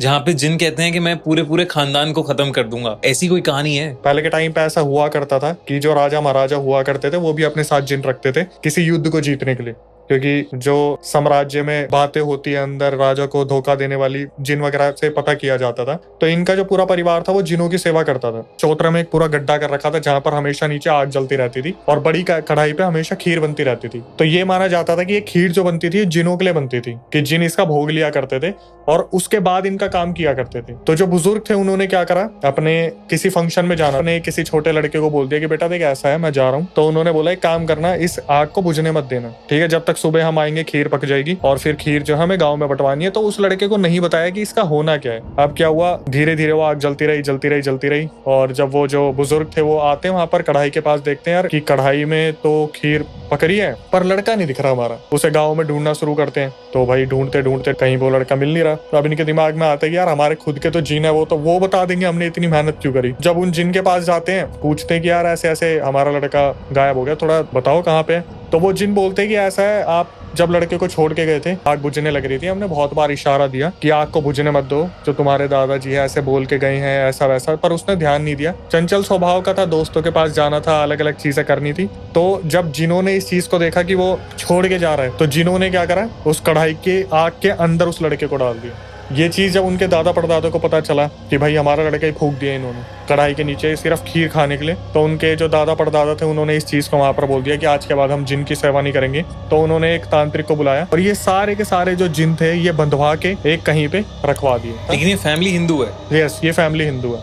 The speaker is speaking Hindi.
जहाँ पे जिन कहते हैं कि मैं पूरे पूरे खानदान को खत्म कर दूंगा। ऐसी कोई कहानी है? पहले के टाइम पे ऐसा हुआ करता था कि जो राजा महाराजा हुआ करते थे वो भी अपने साथ जिन रखते थे किसी युद्ध को जीतने के लिए, क्योंकि जो साम्राज्य में बातें होती है अंदर राजा को धोखा देने वाली जिन वगैरह से पता किया जाता था। तो इनका जो पूरा परिवार था वो जिनों की सेवा करता था। चौतरा में एक पूरा गड्ढा कर रखा था जहां पर हमेशा नीचे आग जलती रहती थी और बड़ी कढ़ाई पे हमेशा खीर बनती रहती थी। तो ये माना जाता था कि ये खीर जो बनती थी जिनों के लिए बनती थी, कि जिन इसका भोग लिया करते थे और उसके बाद इनका काम किया करते थे। तो जो बुजुर्ग थे उन्होंने क्या करा, अपने किसी फंक्शन में जाना, अपने किसी छोटे लड़के को बोल दिया कि बेटा देख ऐसा है मैं जा रहा हूँ। तो उन्होंने बोला एक काम करना, इस आग को बुझने मत देना, ठीक है, जब तक सुबह हम आएंगे खीर पक जाएगी और फिर खीर जो हमें गाँव में बंटवानी है। तो उस लड़के को नहीं बताया कि इसका होना क्या है। अब क्या हुआ, धीरे धीरे वो आग जलती रही जलती रही जलती रही और जब वो जो बुजुर्ग थे वो आते हैं वहां पर कढ़ाई के पास, देखते हैं यार कि कढ़ाई में तो खीर पक रही है पर लड़का नहीं दिख रहा हमारा। उसे गाँव में ढूंढना शुरू करते हैं। तो भाई ढूंढते ढूंढते कहीं वो लड़का मिल नहीं रहा। तो अब इनके दिमाग में आता है कि यार हमारे खुद के तो जिन है, वो बता देंगे हमने इतनी मेहनत क्यों करी। जब उन जिन के पास जाते हैं पूछते हैं कि यार ऐसे ऐसे हमारा लड़का गायब हो गया, थोड़ा बताओ कहाँ पे। तो वो जिन बोलते हैं कि ऐसा है, आप जब लड़के को छोड़ के गए थे आग बुझने लग रही थी, हमने बहुत बार इशारा दिया कि आग को बुझने मत दो, जो तुम्हारे दादाजी है ऐसे बोल के गए हैं ऐसा वैसा, पर उसने ध्यान नहीं दिया। चंचल स्वभाव का था, दोस्तों के पास जाना था, अलग अलग चीजें करनी थी। तो जब जिन्होंने इस चीज को देखा कि वो छोड़ के जा रहा है, तो जिन्होंने क्या करा, उस कढ़ाई के आग के अंदर उस लड़के को डाल दिया। ये चीज जब उनके दादा परदादा को पता चला कि भाई हमारा लड़का ही फूंक दिया इन्होंने कढ़ाई के नीचे सिर्फ खीर खाने के लिए, तो उनके जो दादा परदादा थे उन्होंने इस चीज को वहां पर बोल दिया कि आज के बाद हम जिन की सेवा नहीं करेंगे। तो उन्होंने एक तांत्रिक को बुलाया और ये सारे के सारे जो जिन थे ये बंधवा के एक कहीं पे रखवा दिए। लेकिन ये फैमिली हिंदू है? यस, ये फैमिली हिंदू है।